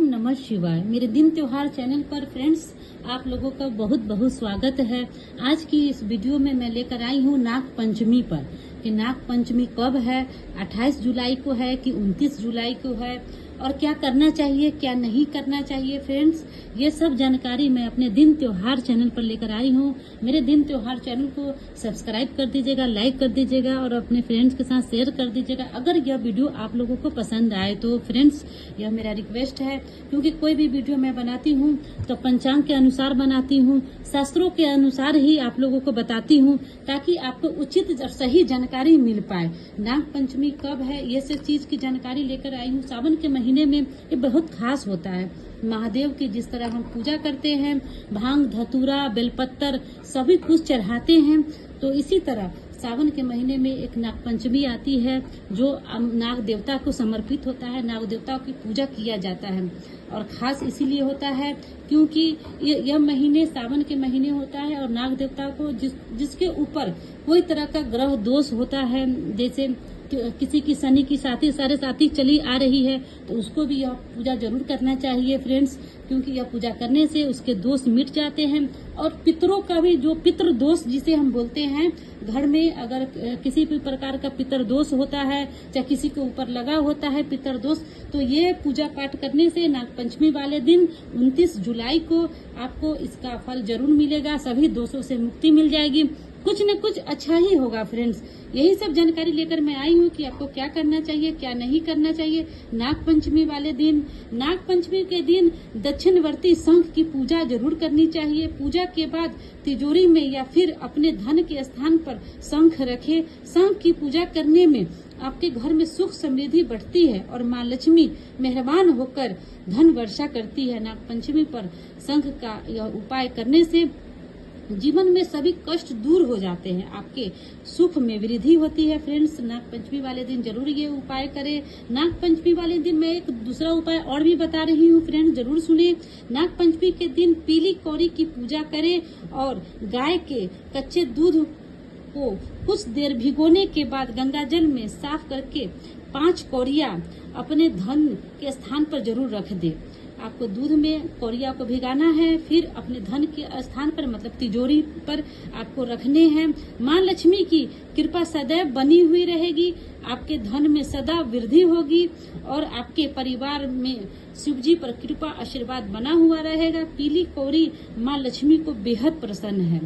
नमः शिवाय। मेरे दिन त्योहार चैनल पर फ्रेंड्स आप लोगों का बहुत बहुत स्वागत है। आज की इस वीडियो में मैं लेकर आई हूँ नाग पंचमी पर कि नाग पंचमी कब है, 28 जुलाई को है कि 29 जुलाई को है और क्या करना चाहिए क्या नहीं करना चाहिए। फ्रेंड्स ये सब जानकारी मैं अपने दिन त्योहार चैनल पर लेकर आई हूँ। मेरे दिन त्योहार चैनल को सब्सक्राइब कर दीजिएगा, लाइक कर दीजिएगा और अपने फ्रेंड्स के साथ शेयर कर दीजिएगा अगर यह वीडियो आप लोगों को पसंद आए तो। फ्रेंड्स यह मेरा रिक्वेस्ट है, क्योंकि कोई भी वीडियो मैं बनाती हूँ तो पंचांग के अनुसार बनाती हूँ, शास्त्रों के अनुसार ही आप लोगों को बताती हूँ ताकि आपको उचित और सही जानकारी मिल पाए। नाग पंचमी कब है ये सब चीज की जानकारी लेकर आई हूँ। सावन के महीने में ये बहुत खास होता है। महादेव की जिस तरह हम पूजा करते हैं, भांग धतूरा बेलपत्तर सभी कुछ चढ़ाते हैं, तो इसी तरह सावन के महीने में एक नाग पंचमी आती है जो नाग देवता को समर्पित होता है। नाग देवता की पूजा किया जाता है और खास इसीलिए होता है क्योंकि यह महीने सावन के महीने होता है और नाग देवता को जिसके ऊपर कोई तरह का ग्रह दोष होता है, जैसे किसी की शनि की साढ़े साथी चली आ रही है तो उसको भी यह पूजा जरूर करना चाहिए फ्रेंड्स, क्योंकि यह पूजा करने से उसके दोष मिट जाते हैं। और पितरों का भी जो पितृ दोष जिसे हम बोलते हैं, घर में अगर किसी भी प्रकार का पितर दोष होता है चाहे किसी के ऊपर लगा होता है पितर दोष, तो ये पूजा पाठ करने से नाग पंचमी वाले दिन 29 जुलाई को आपको इसका फल जरूर मिलेगा। सभी दोषों से मुक्ति मिल जाएगी, कुछ न कुछ अच्छा ही होगा। फ्रेंड्स यही सब जानकारी लेकर मैं आई हूँ कि आपको क्या करना चाहिए क्या नहीं करना चाहिए नाग पंचमी वाले दिन। नाग पंचमी के दिन दक्षिणवर्ती शंख की पूजा जरूर करनी चाहिए। पूजा के बाद तिजोरी में या फिर अपने धन के स्थान पर शंख रखे। शंख की पूजा करने में आपके घर में सुख समृद्धि बढ़ती है और माँ लक्ष्मी मेहरबान होकर धन वर्षा करती है। नाग पंचमी पर शंख का यह उपाय करने से जीवन में सभी कष्ट दूर हो जाते हैं, आपके सुख में वृद्धि होती है। फ्रेंड्स नाग पंचमी वाले दिन जरूर ये उपाय करें। नाग पंचमी वाले दिन मैं एक दूसरा उपाय और भी बता रही हूँ, फ्रेंड्स जरूर सुने। नाग पंचमी के दिन पीली कौड़ी की पूजा करें और गाय के कच्चे दूध को कुछ देर भिगोने के बाद गंगा जल में साफ करके 5 कौड़िया अपने धन के स्थान पर जरूर रख दे। आपको दूध में कौड़िया को भिगाना है, फिर अपने धन के स्थान पर मतलब तिजोरी पर आपको रखने हैं। माँ लक्ष्मी की कृपा सदैव बनी हुई रहेगी, आपके धन में सदा वृद्धि होगी और आपके परिवार में शिव जी पर कृपा आशीर्वाद बना हुआ रहेगा। पीली कौड़ी माँ लक्ष्मी को बेहद प्रसन्न है,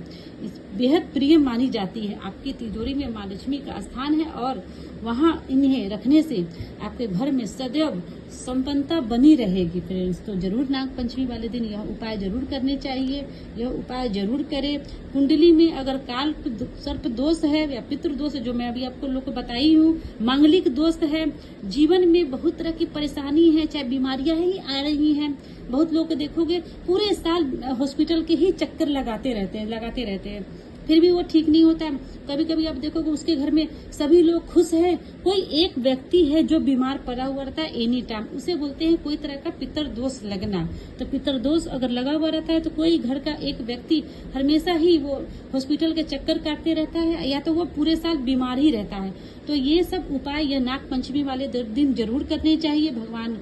बेहद प्रिय मानी जाती है। आपकी तिजोरी में माँ लक्ष्मी का स्थान है और वहाँ इन्हें रखने से आपके घर में सदैव संपन्नता बनी रहेगी। फ्रेंड्स तो जरूर नाग पंचमी वाले दिन यह उपाय जरूर करने चाहिए, यह उपाय जरूर करें। कुंडली में अगर काल सर्प दोष है या पितृ दोष है जो मैं अभी आपको लोग को बताई हूँ, मांगलिक दोष है, जीवन में बहुत तरह की परेशानी है, चाहे बीमारियां ही आ रही हैं। बहुत लोग को देखोगे पूरे साल हॉस्पिटल के ही चक्कर लगाते रहते हैं फिर भी वो ठीक नहीं होता है। कभी कभी आप देखोगे उसके घर में सभी लोग खुश हैं, कोई एक व्यक्ति है जो बीमार पड़ा हुआ रहता है एनी टाइम, उसे बोलते हैं कोई तरह का पितर दोष लगना। तो पितर दोष अगर लगा हुआ रहता है तो कोई घर का एक व्यक्ति हमेशा ही वो हॉस्पिटल के चक्कर काटते रहता है या तो वो पूरे साल बीमार ही रहता है। तो ये सब उपाय यह नाग पंचमी वाले दिन जरूर करने चाहिए। भगवान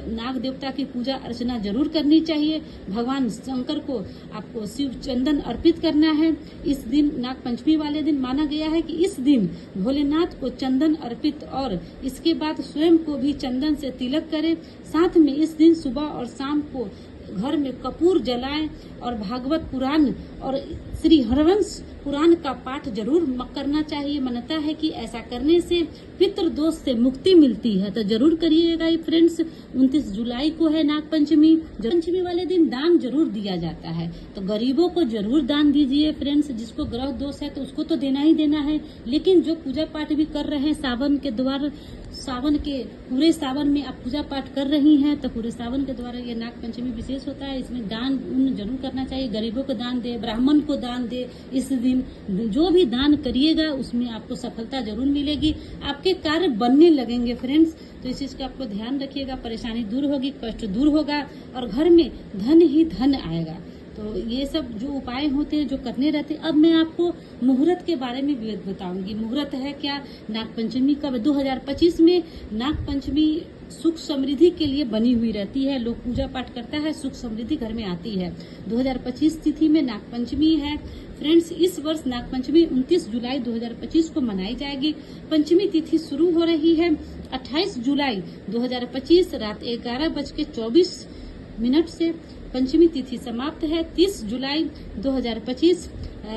नाग देवता की पूजा अर्चना जरूर करनी चाहिए। भगवान शंकर को आपको शिव चंदन अर्पित करना है। इस दिन नाग पंचमी वाले दिन माना गया है कि इस दिन भोलेनाथ को चंदन अर्पित और इसके बाद स्वयं को भी चंदन से तिलक करें। साथ में इस दिन सुबह और शाम को घर में कपूर जलाएं और भागवत पुराण और श्री हरवंश पुराण का पाठ जरूर करना चाहिए। मान्यता है कि ऐसा करने से पितृ दोष से मुक्ति मिलती है, तो जरूर करिएगा। फ्रेंड्स 29 जुलाई को है नाग पंचमी। पंचमी वाले दिन दान जरूर दिया जाता है, तो गरीबों को जरूर दान दीजिए। फ्रेंड्स जिसको ग्रह दोष है तो उसको तो देना ही देना है, लेकिन जो पूजा पाठ भी कर रहे हैं सावन के पूरे सावन में आप पूजा पाठ कर रही हैं तो पूरे सावन के द्वारा ये नाग पंचमी विशेष होता है। इसमें दान जरूर करना चाहिए, गरीबों को दान दे, ब्राह्मण को दान दे। इस दिन जो भी दान करिएगा उसमें आपको सफलता जरूर मिलेगी, आपके कार्य बनने लगेंगे। फ्रेंड्स तो इस चीज का आपको ध्यान रखिएगा, परेशानी दूर होगी, कष्ट दूर होगा और घर में धन ही धन आएगा। तो ये सब जो उपाय होते हैं जो करने रहते हैं। अब मैं आपको मुहूर्त के बारे में बताऊंगी। मुहूर्त है क्या, नाग पंचमी कब, 2025 में नाग पंचमी सुख समृद्धि के लिए बनी हुई रहती है। लोग पूजा पाठ करता है, सुख समृद्धि घर में आती है। 2025 तिथि में नागपंचमी है फ्रेंड्स। इस वर्ष नागपंचमी 29 जुलाई 2025 को मनाई जाएगी। पंचमी तिथि शुरू हो रही है 28 जुलाई 2025 रात 11:24 से। पंचमी तिथि समाप्त है 30 जुलाई 2025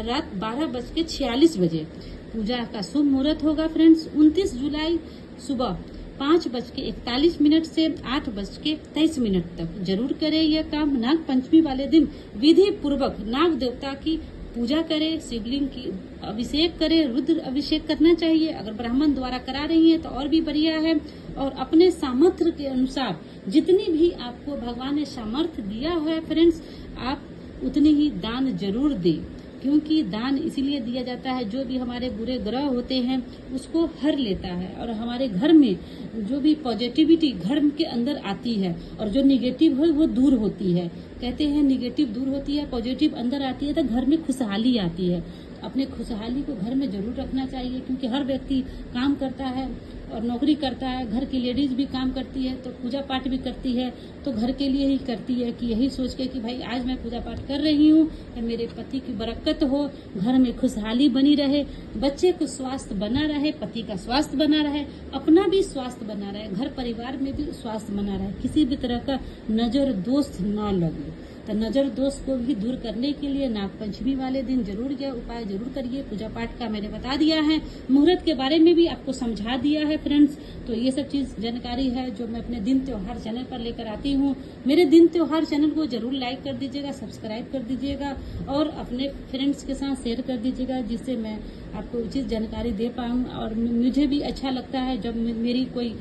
रात 12:46 बजे। पूजा का शुभ मुहूर्त होगा फ्रेंड्स 29 जुलाई सुबह 5:41 से 8:23 तक। जरूर करें यह काम। नाग पंचमी वाले दिन विधि पूर्वक नाग देवता की पूजा करें, शिवलिंग की अभिषेक करें, रुद्र अभिषेक करना चाहिए। अगर ब्राह्मण द्वारा करा रही है तो और भी बढ़िया है। और अपने सामर्थ्य के अनुसार जितनी भी आपको भगवान ने सामर्थ्य दिया है फ्रेंड्स, आप उतनी ही दान जरूर दें, क्योंकि दान इसीलिए दिया जाता है जो भी हमारे बुरे ग्रह होते हैं उसको हर लेता है और हमारे घर में जो भी पॉजिटिविटी घर के अंदर आती है और जो निगेटिव है वो दूर होती है। कहते हैं निगेटिव दूर होती है, पॉजिटिव अंदर आती है तो घर में खुशहाली आती है। अपने खुशहाली को घर में जरूर रखना चाहिए, क्योंकि हर व्यक्ति काम करता है और नौकरी करता है। घर की लेडीज भी काम करती है तो पूजा पाठ भी करती है, तो घर के लिए ही करती है कि यही सोच के कि भाई आज मैं पूजा पाठ कर रही हूँ, मेरे पति की बरकत हो, घर में खुशहाली बनी रहे, बच्चे को स्वास्थ्य बना रहे, पति का स्वास्थ्य बना रहे, अपना भी स्वास्थ्य बना रहे, घर परिवार में भी स्वास्थ्य बना रहे, किसी भी तरह का नजर दोष न लगे। तो नजर दोष को भी दूर करने के लिए नागपंचमी वाले दिन जरूर यह उपाय जरूर करिए। पूजा पाठ का मैंने बता दिया है, मुहूर्त के बारे में भी आपको समझा दिया है फ्रेंड्स। तो ये सब चीज जानकारी है जो मैं अपने दिन त्योहार चैनल पर लेकर आती हूँ। मेरे दिन त्योहार चैनल को जरूर लाइक कर दीजिएगा, सब्सक्राइब कर दीजिएगा और अपने फ्रेंड्स के साथ शेयर कर दीजिएगा, जिससे मैं आपको उचित जानकारी दे पाऊँ। और मुझे भी अच्छा लगता है जब मेरी कोई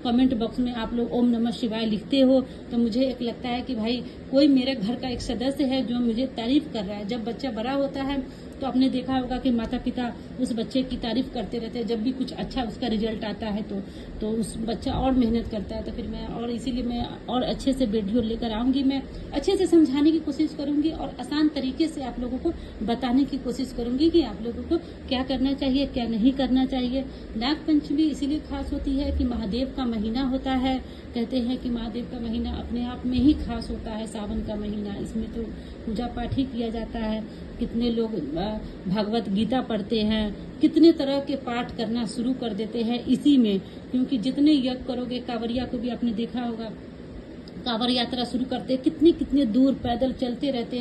कमेंट बॉक्स में आप लोग ओम नमः शिवाय लिखते हो, तो मुझे एक लगता है कि भाई कोई मेरे घर का एक सदस्य है जो मुझे तारीफ कर रहा है। जब बच्चा बड़ा होता है तो आपने देखा होगा कि माता पिता उस बच्चे की तारीफ करते रहते हैं। जब भी कुछ अच्छा उसका रिजल्ट आता है तो उस बच्चा और मेहनत करता है। तो फिर मैं और इसीलिए मैं और अच्छे से वीडियो लेकर आऊंगी, मैं अच्छे से समझाने की कोशिश करूंगी और आसान तरीके से आप लोगों को बताने की कोशिश करूंगी कि आप लोगों को क्या करना चाहिए, क्या नहीं करना चाहिए। नाग पंचमी इसीलिए खास होती है कि महादेव का महीना होता है। कहते हैं कि महादेव का महीना अपने आप में ही खास होता है, सावन का महीना। इसमें तो पूजा पाठ ही किया जाता है। कितने लोग भागवत गीता पढ़ते हैं, कितने तरह के पाठ करना शुरू कर देते हैं इसी में, क्योंकि जितने यज्ञ करोगे, कांवरिया को भी आपने देखा होगा, कांवड़ यात्रा शुरू करते हैं, कितने कितने दूर पैदल चलते रहते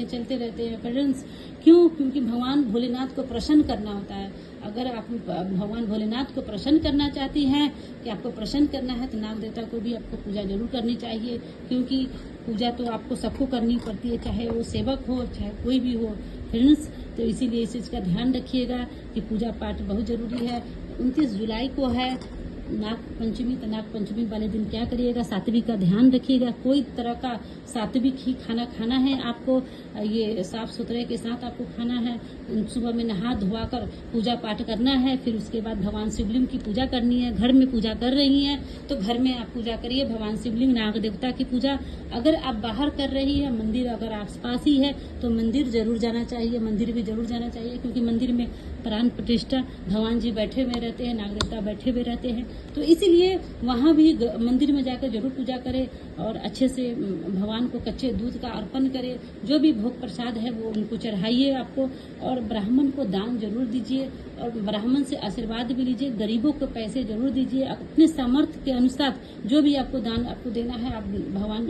हैं फ्रेंड्स। क्यों? क्योंकि भगवान भोलेनाथ को प्रसन्न करना होता है। अगर आप भगवान भोलेनाथ को प्रसन्न करना चाहती हैं कि आपको प्रसन्न करना है तो नाग देवता को भी आपको पूजा जरूर करनी चाहिए, क्योंकि पूजा तो आपको सबको करनी पड़ती है, चाहे वो सेवक हो चाहे कोई भी हो फ्रेंड्स। तो इसीलिए इस चीज़ का ध्यान रखिएगा कि पूजा पाठ बहुत जरूरी है। 29 जुलाई को है नाग पंचमी, तो नाग पंचमी वाले दिन क्या करिएगा, सात्विक का ध्यान रखिएगा। कोई तरह का सात्विक ही खाना खाना है आपको, ये साफ सुथरे के साथ आपको खाना है। सुबह में नहा धोवा कर पूजा पाठ करना है, फिर उसके बाद भगवान शिवलिंग की पूजा करनी है। घर में पूजा कर रही हैं तो घर में आप पूजा करिए, भगवान शिवलिंग नाग देवता की पूजा। अगर आप बाहर कर रही है, मंदिर अगर आसपास ही है तो मंदिर जरूर जाना चाहिए, मंदिर भी जरूर जाना चाहिए, क्योंकि मंदिर में प्राण प्रतिष्ठा भगवान जी बैठे हुए रहते हैं, नाग देवता बैठे हुए रहते हैं। तो इसीलिए वहाँ भी मंदिर में जाकर जरूर पूजा करें और अच्छे से भगवान को कच्चे दूध का अर्पण करें। जो भी भोग प्रसाद है वो उनको चढ़ाइए आपको, और ब्राह्मण को दान जरूर दीजिए और ब्राह्मण से आशीर्वाद भी लीजिए। गरीबों को पैसे जरूर दीजिए, अपने सामर्थ्य के अनुसार जो भी आपको दान आपको देना है, आप भगवान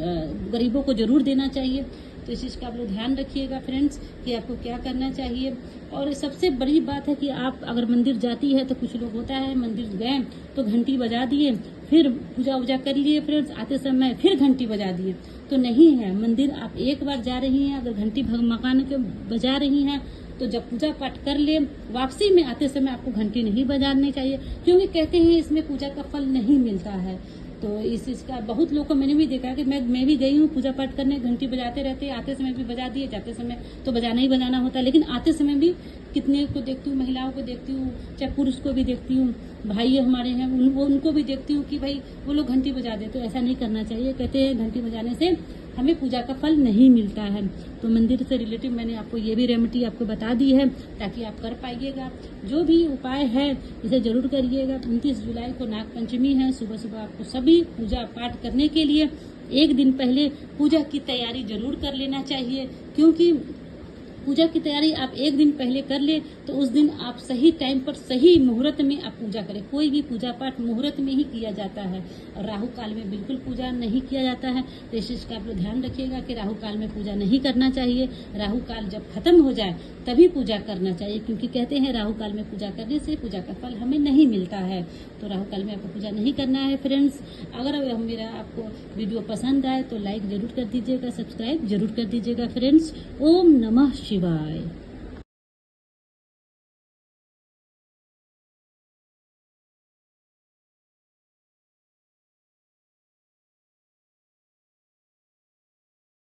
गरीबों को जरूर देना चाहिए। तो इस चीज़ का आप लोग ध्यान रखिएगा फ्रेंड्स कि आपको क्या करना चाहिए। और सबसे बड़ी बात है कि आप अगर मंदिर जाती है तो कुछ लोग होता है मंदिर गए तो घंटी बजा दिए, फिर पूजा वूजा कर लिए फ्रेंड्स, आते समय फिर घंटी बजा दिए, तो नहीं है। मंदिर आप एक बार जा रही हैं, अगर घंटी मकान के बजा रही हैं तो जब पूजा पाठ कर ले, वापसी में आते समय आपको घंटी नहीं बजानी चाहिए, क्योंकि कहते हैं इसमें पूजा का फल नहीं मिलता है। तो इस चीज़ का बहुत लोग को मैंने भी देखा कि मैं भी गई हूँ पूजा पाठ करने, घंटी बजाते रहते, आते समय भी बजा दिए, जाते समय तो बजाना ही बजाना होता है, लेकिन आते समय भी कितने को देखती हूँ, महिलाओं को देखती हूँ, चाहे पुरुष को भी देखती हूँ, भाई हमारे हैं उनको भी देखती हूँ कि भाई वो लोग घंटी बजा देते, तो ऐसा नहीं करना चाहिए। कहते हैं घंटी बजाने से हमें पूजा का फल नहीं मिलता है। तो मंदिर से रिलेटिव मैंने आपको ये भी रेमेडी आपको बता दी है, ताकि आप कर पाइएगा। जो भी उपाय है इसे जरूर करिएगा। 29 जुलाई को नाग पंचमी है। सुबह सुबह आपको सभी पूजा पाठ करने के लिए एक दिन पहले पूजा की तैयारी जरूर कर लेना चाहिए, क्योंकि पूजा की तैयारी आप एक दिन पहले कर ले तो उस दिन आप सही टाइम पर सही मुहूर्त में आप पूजा करें। कोई भी पूजा पाठ मुहूर्त में ही किया जाता है और राहु काल में बिल्कुल पूजा नहीं किया जाता है। तो इस चीज का आप लोग ध्यान रखिएगा कि राहु काल में पूजा नहीं करना चाहिए। राहु काल जब खत्म हो जाए तभी पूजा करना चाहिए, क्योंकि कहते हैं राहु काल में पूजा करने से पूजा का फल हमें नहीं मिलता है। तो राहु काल में आपको पूजा नहीं करना है फ्रेंड्स। अगर मेरा आपको वीडियो पसंद आए तो लाइक जरूर कर दीजिएगा, सब्सक्राइब जरूर कर दीजिएगा फ्रेंड्स। ओम नमः शिवाय।